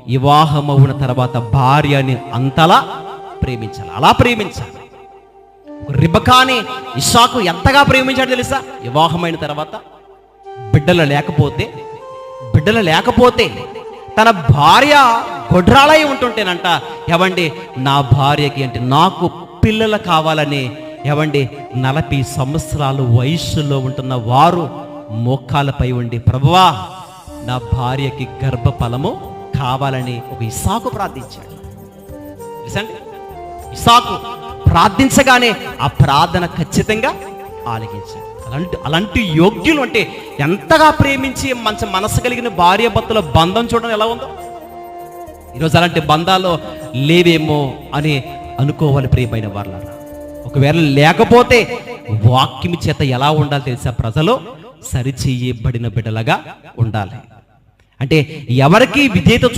వివాహమవున తర్వాత భార్యని అంతలా ప్రేమించాలి, అలా ప్రేమించాలి. రిబకాని ఇస్సాకు ఎంతగా ప్రేమించాడు తెలుసా? వివాహమైన తర్వాత బిడ్డలు లేకపోతే తన భార్య గొడ్రాలై ఉంటుంటేనంట, ఏవండి నా భార్యకి అంటే నాకు పిల్లలు కావాలని, ఏవండి 40 సంవత్సరాలు వయస్సులో ఉంటున్న వారు మోకాలపై ఉండి, ప్రభువా నా భార్యకి గర్భఫలము కావాలని ఒక ఇస్సాకు ప్రార్థించాడు. తెలుసండి, ఇస్సాకు ప్రార్థించగానే ఆ ప్రార్థన ఖచ్చితంగా ఆలకించాడు. అలాంటి యోగ్యులు అంటే ఎంతగా ప్రేమించి మంచి మనసు కలిగిన భార్య భర్తల బంధం చూడడం ఎలా ఉందో. ఈరోజు అలాంటి బంధాలు లేవేమో అని అనుకోవాలి ప్రియమైన వాళ్ళారా. ఒకవేళ లేకపోతే వాక్యం చేత ఎలా ఉండాలి తెలుసా? ప్రజలు సరిచేయబడిన బిడ్డలుగా ఉండాలి. అంటే ఎవరికి విధేయత